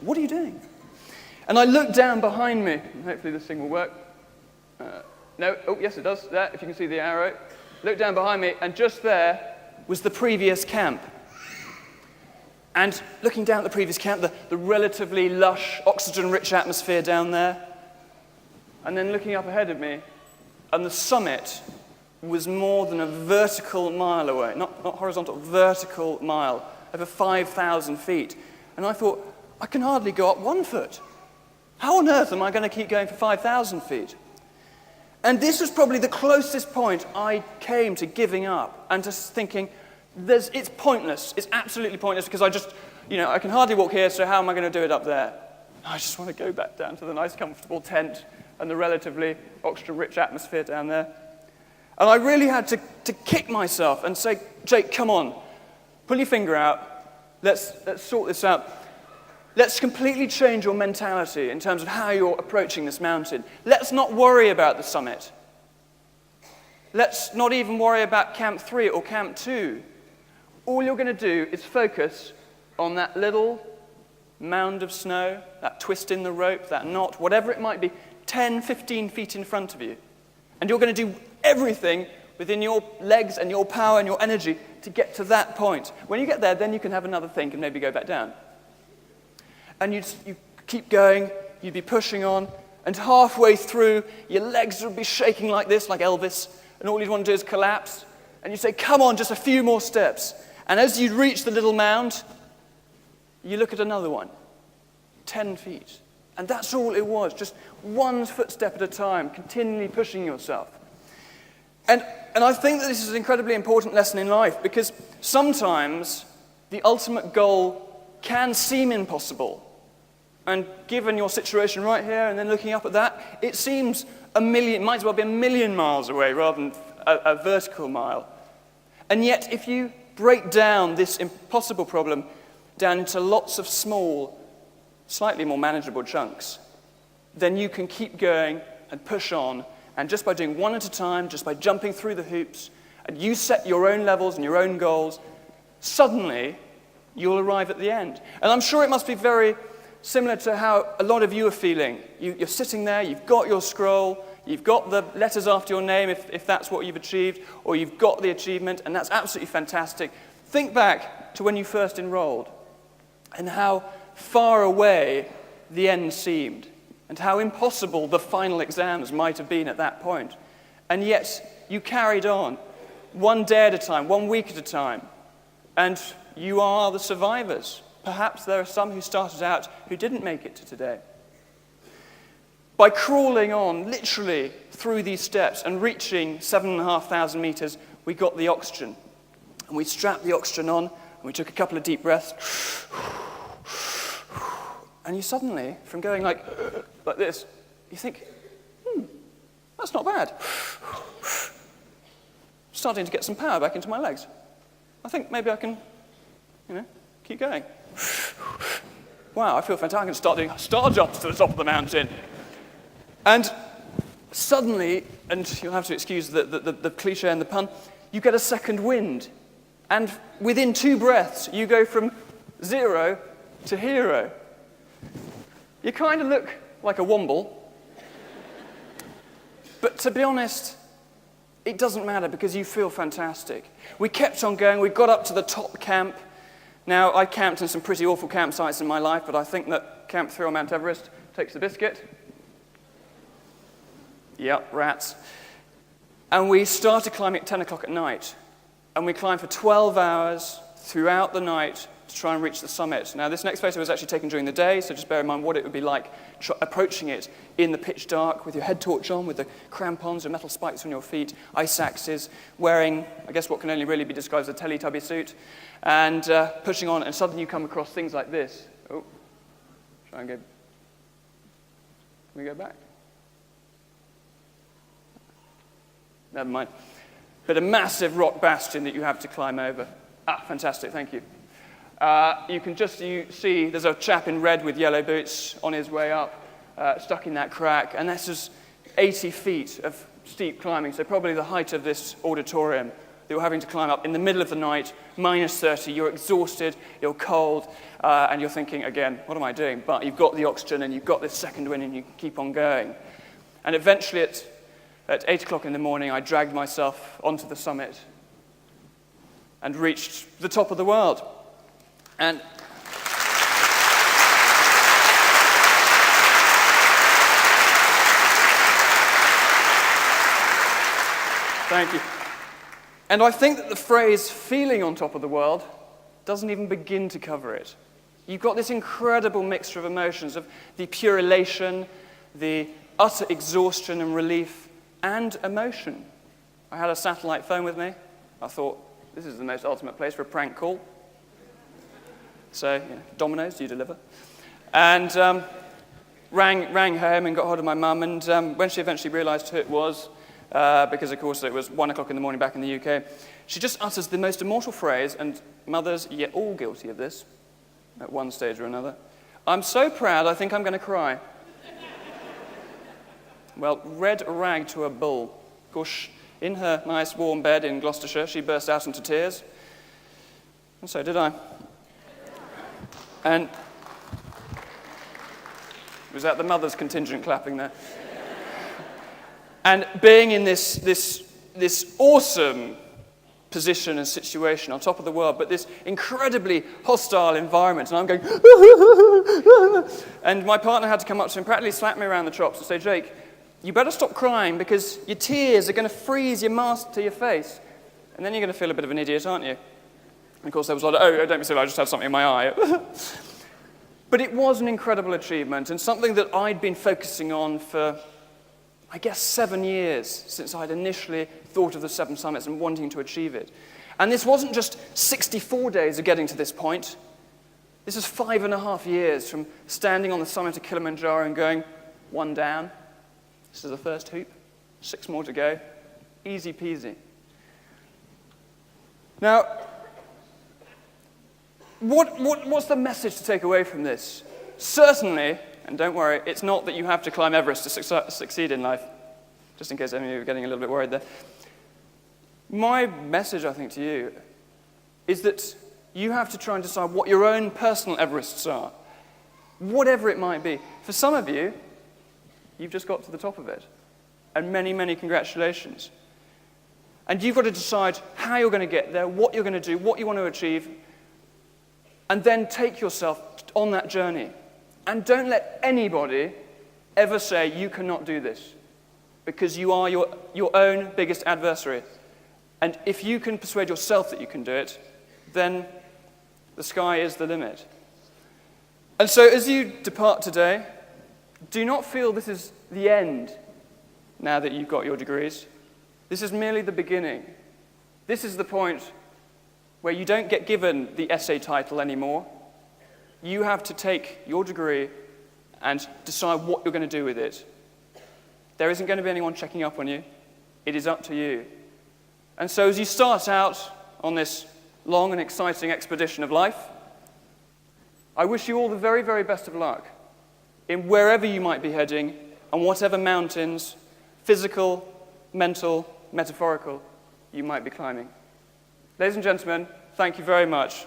what are you doing? And I looked down behind me, and hopefully this thing will work. No, oh, yes, it does. There, if you can see the arrow. Look down behind me, and just there was the previous camp. And looking down at the previous camp, the relatively lush, oxygen-rich atmosphere down there, and then looking up ahead of me, and the summit was more than a vertical mile away, not horizontal, vertical mile, over 5,000 feet. And I thought, I can hardly go up 1 foot. How on earth am I going to keep going for 5,000 feet? And this was probably the closest point I came to giving up and just thinking, it's pointless. It's absolutely pointless because I can hardly walk here, so how am I going to do it up there? I just want to go back down to the nice, comfortable tent and the relatively oxygen-rich atmosphere down there. And I really had to kick myself and say, Jake, come on, pull your finger out. Let's sort this out. Let's completely change your mentality in terms of how you're approaching this mountain. Let's not worry about the summit. Let's not even worry about Camp 3 or Camp 2. All you're going to do is focus on that little mound of snow, that twist in the rope, that knot, whatever it might be, 10, 15 feet in front of you. And you're going to do everything within your legs and your power and your energy to get to that point. When you get there, then you can have another think and maybe go back down. And you keep going, you'd be pushing on, and halfway through, your legs would be shaking like this, like Elvis, and all you'd want to do is collapse. And you say, come on, just a few more steps. And as you reach the little mound, you look at another one, 10 feet. And that's all it was, just one footstep at a time, continually pushing yourself. And I think that this is an incredibly important lesson in life, because sometimes the ultimate goal can seem impossible. And given your situation right here, and then looking up at that, it seems might as well be 1,000,000 miles away rather than a vertical mile. And yet, if you break down this impossible problem down into lots of small, slightly more manageable chunks, then you can keep going and push on. And just by doing one at a time, just by jumping through the hoops, and you set your own levels and your own goals, suddenly you'll arrive at the end. And I'm sure it must be very similar to how a lot of you are feeling. You're sitting there, you've got your scroll, you've got the letters after your name if that's what you've achieved, or you've got the achievement, and that's absolutely fantastic. Think back to when you first enrolled and how far away the end seemed and how impossible the final exams might have been at that point. And yet you carried on, one day at a time, 1 week at a time, and you are the survivors. Perhaps there are some who started out who didn't make it to today. By crawling on, literally, through these steps and reaching 7,500 meters, we got the oxygen. And we strapped the oxygen on, and we took a couple of deep breaths. And you suddenly, from going like this, you think, that's not bad. Starting to get some power back into my legs. I think maybe I can, keep going. Wow, I feel fantastic. I can start doing star jumps to the top of the mountain. And suddenly, and you'll have to excuse the cliche and the pun, you get a second wind. And within 2 breaths, you go from 0 to hero. You kind of look like a womble. But to be honest, it doesn't matter because you feel fantastic. We kept on going. We got up to the top camp. Now, I camped in some pretty awful campsites in my life, but I think that Camp 3 on Mount Everest takes the biscuit. Yep, rats. And we started climbing at 10 o'clock at night. And we climbed for 12 hours throughout the night to try and reach the summit. Now, this next photo was actually taken during the day, so just bear in mind what it would be like approaching it in the pitch dark with your head torch on, with the crampons and metal spikes on your feet, ice axes, wearing, I guess, what can only really be described as a Teletubby suit, and pushing on, and suddenly you come across things like this. Oh, try and go. Can we go back? Never mind. But a massive rock bastion that you have to climb over. Ah, fantastic, thank you. You can just see there's a chap in red with yellow boots on his way up, stuck in that crack, and this is 80 feet of steep climbing, so probably the height of this auditorium, that you're having to climb up in the middle of the night, -30, you're exhausted, you're cold, and you're thinking, again, what am I doing? But you've got the oxygen and you've got this second wind and you can keep on going. And eventually at 8 o'clock in the morning, I dragged myself onto the summit and reached the top of the world. And thank you. And I think that the phrase feeling on top of the world doesn't even begin to cover it. You've got this incredible mixture of emotions, of the pure elation, the utter exhaustion and relief, and emotion. I had a satellite phone with me. I thought, this is the most ultimate place for a prank call. So, Domino's, do you deliver? And rang home and got hold of my mum, and when she eventually realised who it was, because, of course, it was 1 o'clock in the morning back in the UK. She just utters the most immortal phrase, and mothers, you're all guilty of this at one stage or another. I'm so proud, I think I'm going to cry. Well, red rag to a bull. Of course, in her nice warm bed in Gloucestershire, she burst out into tears. And so did I. And was that the mother's contingent clapping there? And being in this awesome position and situation on top of the world, but this incredibly hostile environment, and I'm going, and my partner had to come up to me and practically slap me around the chops and say, Jake, you better stop crying because your tears are going to freeze your mask to your face, and then you're going to feel a bit of an idiot, aren't you? And of course, there was a lot of, oh, don't be silly, I just have something in my eye. But it was an incredible achievement, and something that I'd been focusing on for, I guess, 7 years since I'd initially thought of the 7 summits and wanting to achieve it. And this wasn't just 64 days of getting to this point. This was 5.5 years from standing on the summit of Kilimanjaro and going, 1 down. This is the first hoop. 6 more to go. Easy peasy. Now, what's the message to take away from this? Certainly, and don't worry, it's not that you have to climb Everest to succeed in life, just in case any of you are getting a little bit worried there. My message, I think, to you is that you have to try and decide what your own personal Everests are, whatever it might be. For some of you, you've just got to the top of it, and many, many congratulations. And you've got to decide how you're going to get there, what you're going to do, what you want to achieve, and then take yourself on that journey. And don't let anybody ever say you cannot do this, because you are your own biggest adversary. And if you can persuade yourself that you can do it, then the sky is the limit. And so as you depart today, do not feel this is the end now that you've got your degrees. This is merely the beginning. This is the point where you don't get given the essay title anymore. You have to take your degree and decide what you're going to do with it. There isn't going to be anyone checking up on you. It is up to you. And so as you start out on this long and exciting expedition of life, I wish you all the very, very best of luck in wherever you might be heading, on whatever mountains, physical, mental, metaphorical, you might be climbing. Ladies and gentlemen, thank you very much.